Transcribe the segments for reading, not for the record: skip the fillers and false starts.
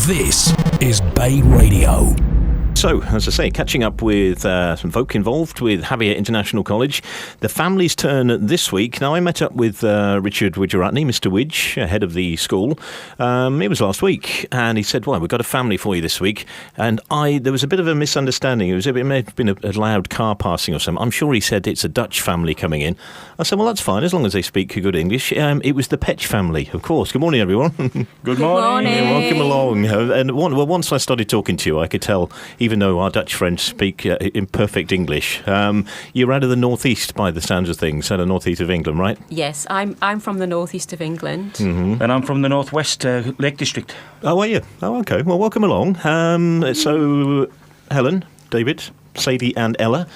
This is BayRadio. So, as I say, catching up with some folk involved with Xabia International College. The family's turn this week. Now, I met up with Richard Widgeratney, Mr. Widge, head of the school. It was last week, and he said, well, we've got a family for you this week. And there was a bit of a misunderstanding. It may have been a loud car passing or something. I'm sure he said it's a Dutch family coming in. I said, well, that's fine, as long as they speak good English. It was the Petch family, of course. Good morning, everyone. Good morning. Welcome along. And once I started talking to you, I could tell, even though our Dutch friends speak in perfect English, you're out of the northeast by the sounds of things, out of the northeast of England, right? Yes, I'm from the northeast of England. Mm-hmm. And I'm from the northwest Lake District. Oh, are you? Oh, okay. Well, welcome along. So, Helen, David, Sadie and Ella.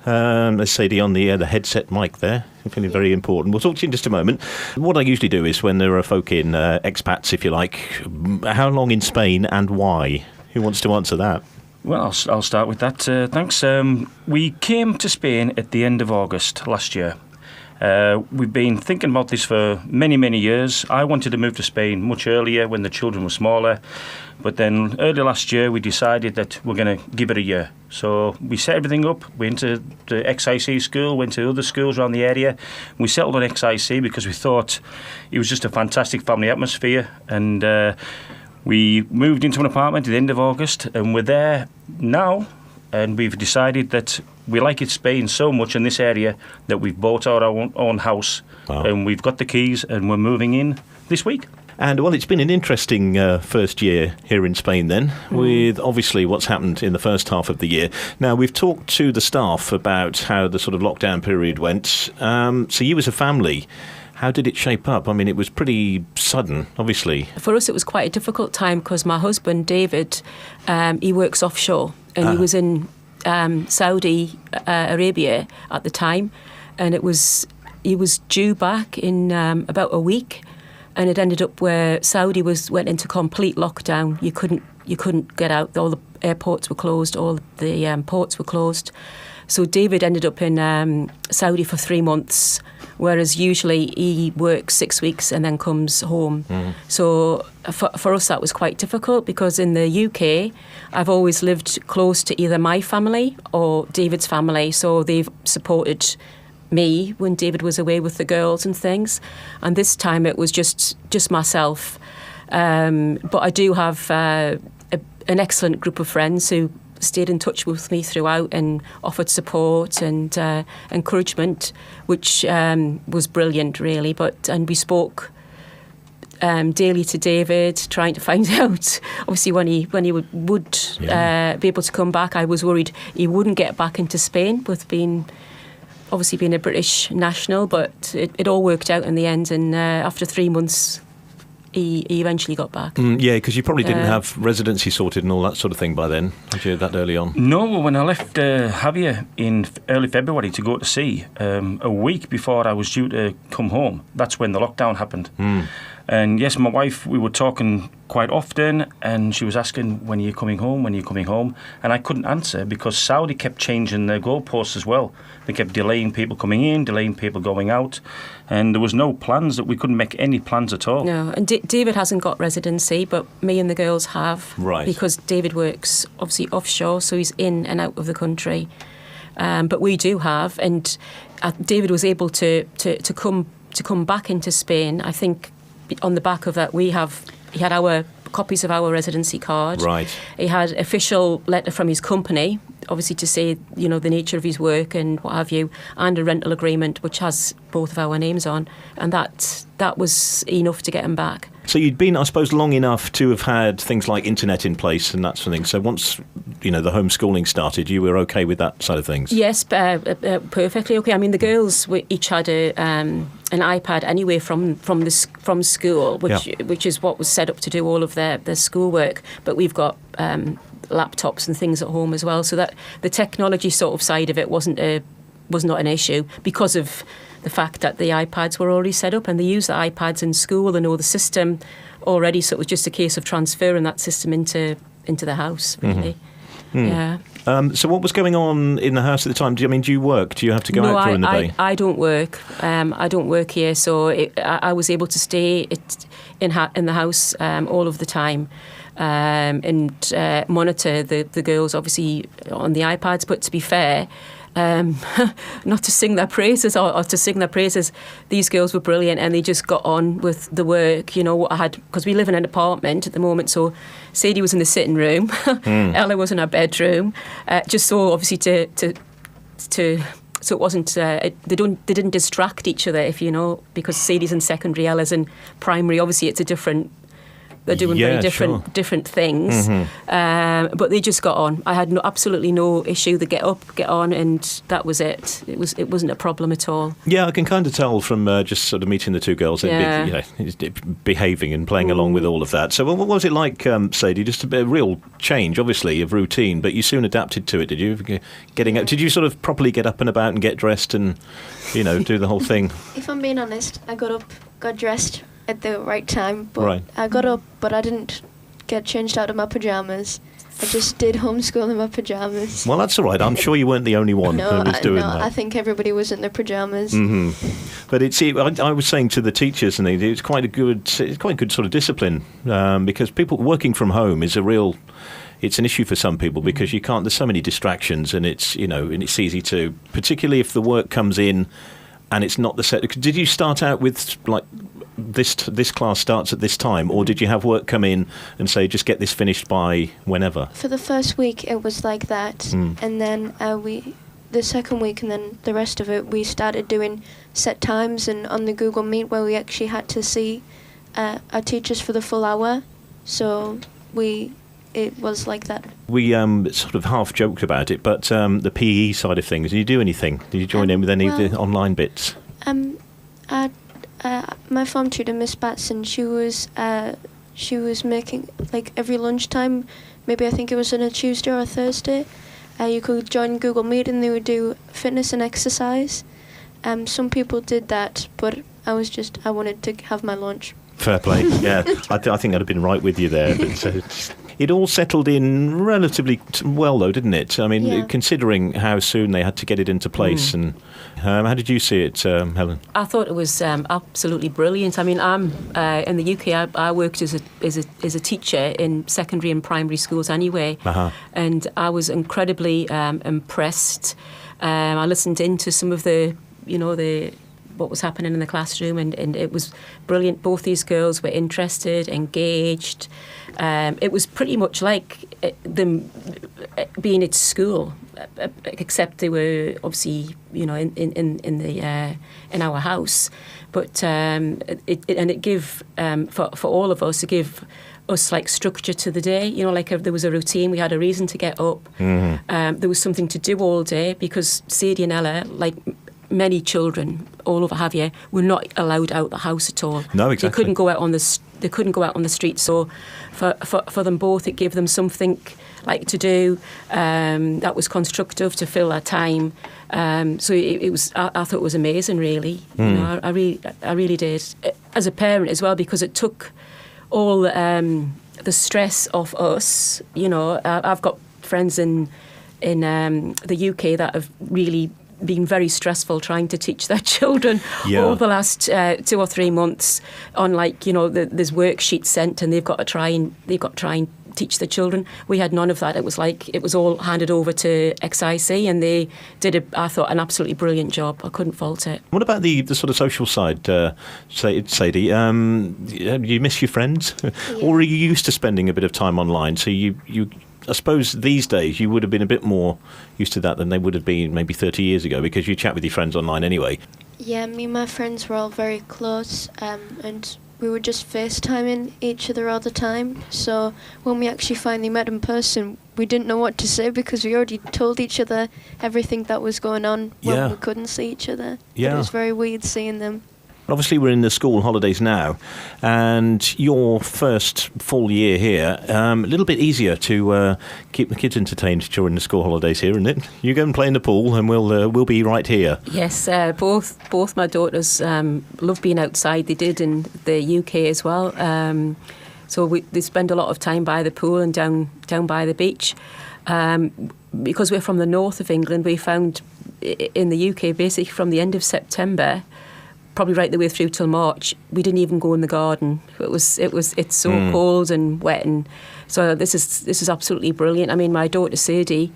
There's Sadie on the headset mic there. I'm feeling very important. We'll talk to you in just a moment. What I usually do is when there are folk in, expats, if you like, how long in Spain and why? Who wants to answer that? Well, I'll start with that. Thanks. We came to Spain at the end of August last year. We've been thinking about this for many, many years. I wanted to move to Spain much earlier when the children were smaller. But then early last year, we decided that we're going to give it a year. So we set everything up, went to the XIC school, went to other schools around the area. We settled on XIC because we thought it was just a fantastic family atmosphere. And we moved into an apartment at the end of August, and we're there now. And we've decided that we like it Spain so much in this area that we've bought our own house. Wow. And we've got the keys, and we're moving in this week. And, well, it's been an interesting first year here in Spain then, with obviously what's happened in the first half of the year. Now, we've talked to the staff about how the sort of lockdown period went. So you as a family, how did it shape up? I mean, it was pretty sudden, obviously. For us, it was quite a difficult time because my husband, David, he works offshore, and he was in Saudi Arabia at the time, and he was due back in about a week. And it ended up where Saudi went into complete lockdown. You couldn't get out. All the airports were closed. All the ports were closed. So David ended up in Saudi for 3 months, whereas usually he works 6 weeks and then comes home. So for us that was quite difficult because in the UK I've always lived close to either my family or David's family. So they've supported me when David was away with the girls and things, and this time it was just myself. But I do have an excellent group of friends who stayed in touch with me throughout and offered support and encouragement, which was brilliant, really. And we spoke daily to David, trying to find out, obviously, when he would be able to come back. I was worried he wouldn't get back into Spain with being a British national, but it all worked out in the end, and after 3 months he eventually got back. Yeah, because you probably didn't have residency sorted and all that sort of thing by then, did you, that early on? No, when I left Xabia in early February to go to sea, a week before I was due to come home, that's when the lockdown happened. And yes, my wife, we were talking quite often, and she was asking, when are you coming home, when are you coming home? And I couldn't answer because Saudi kept changing their goalposts as well. They kept delaying people coming in, delaying people going out, and there was no plans. That we couldn't make any plans at all. No, and David hasn't got residency, but me and the girls have. Right. Because David works, obviously, offshore, so he's in and out of the country. But we do have, and David was able to come back into Spain, I think. On the back of that, he had our copies of our residency card. Right. He had official letter from his company, obviously to say, the nature of his work and what have you, and a rental agreement which has both of our names on, and that was enough to get him back. So you'd been, I suppose, long enough to have had things like internet in place and that sort of thing. So once, the homeschooling started, you were okay with that side of things? Yes, perfectly okay. I mean, the girls each had an iPad anyway from school, which is what was set up to do all of their schoolwork. But we've got laptops and things at home as well, so that the technology sort of side of it was not an issue because of the fact that the iPads were already set up and they use the iPads in school. They know the system already, so it was just a case of transferring that system into the house, really. Yeah. So what was going on in the house at the time? Do you work? Do you have to go out during the day? I don't work. I don't work here, so I was able to stay in the house all of the time. and monitor the girls, obviously, on the iPads. But to be fair, not to sing their praises or to sing their praises, these girls were brilliant and they just got on with the work. You know, what I had, because we live in an apartment at the moment, so Sadie was in the sitting room, Ella was in her bedroom, just so obviously to so it wasn't they didn't distract each other, if you know, because Sadie's in secondary, Ella's in primary. Obviously, it's a different. They're doing very different things, but they just got on. I had absolutely no issue. They get up, get on, and that was it. It wasn't a problem at all. Yeah, I can kind of tell from just sort of meeting the two girls, behaving and playing along with all of that. So what was it like, Sadie? Just a real change, obviously, of routine, but you soon adapted to it, did you? Getting up, did you sort of properly get up and about and get dressed and, do the whole thing? If I'm being honest, I got up, got dressed at the right time, but right. I got up, but I didn't get changed out of my pyjamas. I just did homeschool in my pyjamas. Well, that's all right. I'm sure you weren't the only one who was doing that. I think everybody was in their pyjamas. Mm-hmm. But I was saying to the teachers, and it's quite good sort of discipline, because people working from home is it's an issue for some people because you can't. There's so many distractions, and it's easy to, particularly if the work comes in. And it's not the set. Did you start out with like this class starts at this time, or did you have work come in and say just get this finished by whenever? For the first week, it was like that, and then the second week, and then the rest of it, we started doing set times and on the Google Meet where we actually had to see our teachers for the full hour. So it was like that. We sort of half joked about it, but the PE side of things, did you do anything? Did you join in with any of the online bits? My form tutor, Miss Batson, she was making, like, every lunchtime, maybe I think it was on a Tuesday or a Thursday, you could join Google Meet and they would do fitness and exercise. Some people did that, but I wanted to have my lunch. Fair play, yeah. I think I'd have been right with you there. But, it all settled in relatively well, though, didn't it? I mean, considering how soon they had to get it into place. And how did you see it, Helen? I thought it was absolutely brilliant. I mean, I'm in the UK. I worked as a teacher in secondary and primary schools anyway, and I was incredibly impressed. I listened into some of the what was happening in the classroom, and it was brilliant. Both these girls were interested, engaged. It was pretty much like them being at school, except they were obviously, in our house. But it gave for all of us, to give us like structure to the day. Like there was a routine. We had a reason to get up. Mm-hmm. There was something to do all day, because Sadie and Ella, like many children all over Xabia, were not allowed out the house at all. No, exactly. They couldn't go out on the street. So for them both, it gave them something like to do that was constructive to fill their time. So it was. I thought it was amazing, really. I really did. As a parent as well, because it took all the stress off us. I've got friends in the UK that have really been very stressful trying to teach their children over the last 2 or 3 months on, like, there's worksheets sent and they've got to try and teach the children. We had none of that. It was like it was all handed over to XIC, and they did I thought, an absolutely brilliant job. I couldn't fault it. What about the sort of social side, Sadie? You miss your friends, or are you used to spending a bit of time online? So you I suppose these days you would have been a bit more used to that than they would have been maybe 30 years ago, because you chat with your friends online anyway. Yeah, me and my friends were all very close, and we were just FaceTiming each other all the time. So when we actually finally met in person, we didn't know what to say, because we already told each other everything that was going on when we couldn't see each other. Yeah. But it was very weird seeing them. Obviously, we're in the school holidays now, and your first full year here, a little bit easier to keep the kids entertained during the school holidays here, isn't it? You go and play in the pool, and we'll be right here. Yes, both my daughters love being outside. They did in the UK as well. So they spend a lot of time by the pool and down by the beach. Because we're from the north of England, we found in the UK, basically from the end of September, probably right the way through till March, we didn't even go in the garden. It's so cold and wet, and so this is absolutely brilliant. I mean, my daughter Sadie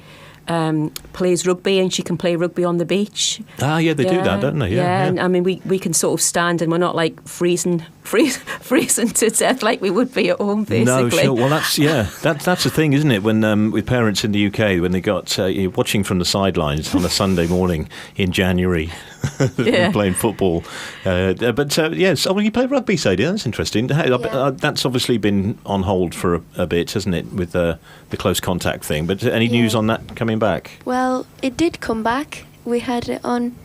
plays rugby, and she can play rugby on the beach. They do that, don't they? Yeah. And I mean, we can sort of stand, and we're not like freezing to death like we would be at home, basically. No, sure. Well, that's the thing, isn't it? When with parents in the UK, when they got you're watching from the sidelines on a Sunday morning in January, playing football. Yes, you play rugby, Sadie. That's interesting. That's obviously been on hold for a bit, hasn't it, with the close contact thing? But any news on that coming back? Well, it did come back. We had it on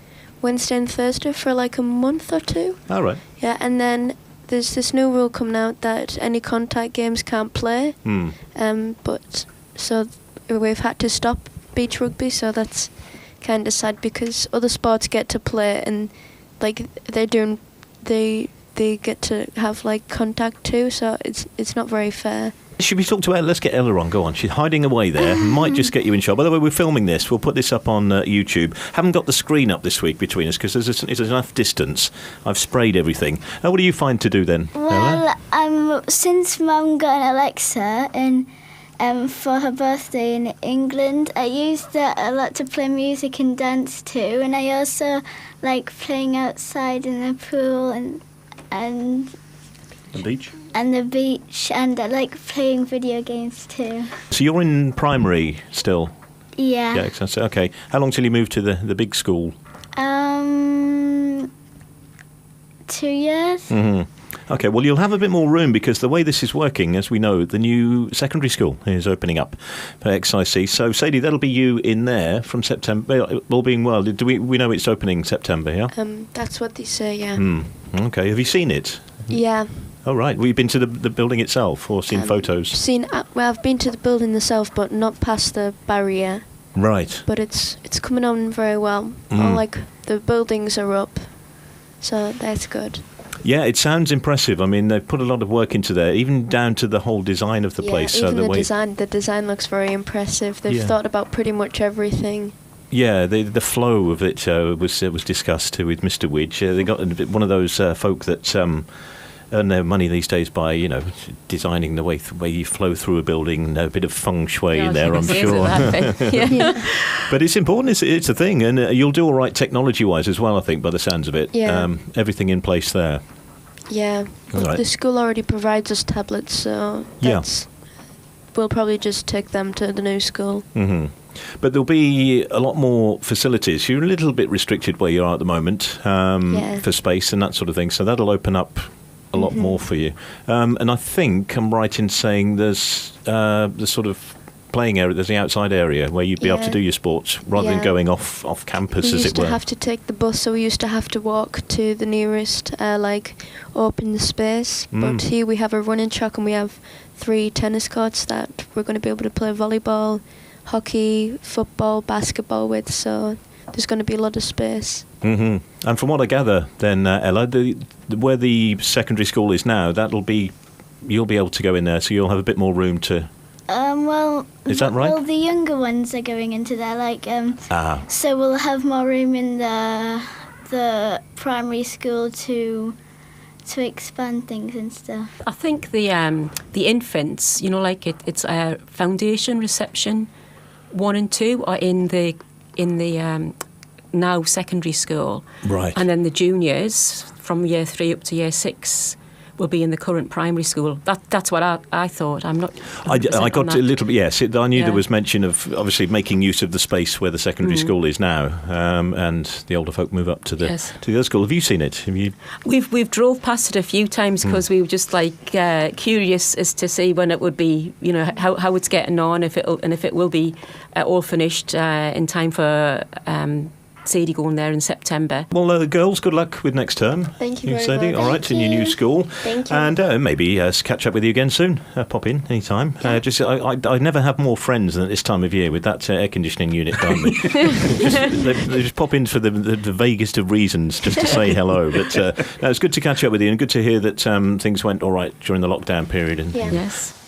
Wednesday and Thursday for like a month or two. All right. Yeah, and then there's this new rule coming out that any contact games can't play. But so we've had to stop beach rugby, so that's kind of sad because other sports get to play, and like they get to have like contact too, so it's not very fair. Should we talk to Ella? Let's get Ella on. Go on. She's hiding away there. Might just get you in trouble. By the way, we're filming this. We'll put this up on YouTube. Haven't got the screen up this week between us because there's enough distance. I've sprayed everything. What do you find to do then, Ella? Well, since Mum got an Alexa and for her birthday in England, I used that a lot to play music and dance too. And I also like playing outside in the pool and the beach. And the beach, and I like playing video games too. So you're in primary still? Yeah. Yeah, okay. How long till you move to the big school? 2 years. Mm-hmm. Okay, well, you'll have a bit more room because the way this is working, as we know, the new secondary school is opening up for XIC. So, Sadie, that'll be you in there from September. All being well, we know it's opening September, yeah? That's what they say, yeah. Okay, have you seen it? Yeah. Oh, right. Well, you've been to the building itself or seen photos? I've been to the building itself, but not past the barrier. Right. But it's coming on very well. All like the buildings are up, so that's good. Yeah, it sounds impressive. I mean, they've put a lot of work into there, even down to the whole design of the place. Even the design looks very impressive. They've thought about pretty much everything. Yeah, the flow of it was discussed with Mr. Widge. They got one of those folk that earn their money these days by, designing the way you flow through a building, a bit of feng shui in there, I'm sure. But it's important, it's a thing, and you'll do all right technology-wise as well, I think, by the sounds of it. Yeah. Everything in place there. Yeah, right. The school already provides us tablets, so we'll probably just take them to the new school. Mm-hmm. But there'll be a lot more facilities. You're a little bit restricted where you are at the moment for space and that sort of thing, so that'll open up a lot more for you. And I think I'm right in saying there's the sort of playing area, there's the outside area where you'd be able to do your sports rather than going off campus, as it were. We used to have to take the bus, so we used to have to walk to the nearest open space. But here we have a running track and we have 3 tennis courts that we're going to be able to play volleyball, hockey, football, basketball with, so there's going to be a lot of space. Mm-hmm. And from what I gather then, Ella, where the secondary school is now, you'll be able to go in there, so you'll have a bit more room to... is that right? Well, the younger ones are going into there, so we'll have more room in the primary school to expand things and stuff. I think the infants, it's a foundation, reception 1 and 2 are in the now secondary school, right? And then the juniors from year 3 up to year 6 will be in the current primary school. That's what I thought. I'm not. I got a little bit. Yes, I knew there was mention of obviously making use of the space where the secondary school is now, and the older folk move up to the other school. Have you seen it? Have you? We've drove past it a few times because we were just curious as to see when it would be, how it's getting on, if it will be all finished in time for. Sadie going there in September. Well, girls, good luck with next term. Thank you very Sadie. much. All right, in your new school. Thank you. And maybe catch up with you again soon. Pop in anytime. Yeah. I never have more friends than at this time of year with that air conditioning unit behind me. They just pop in for the vaguest of reasons just to say hello. But it's good to catch up with you and good to hear that things went all right during the lockdown period. Yes.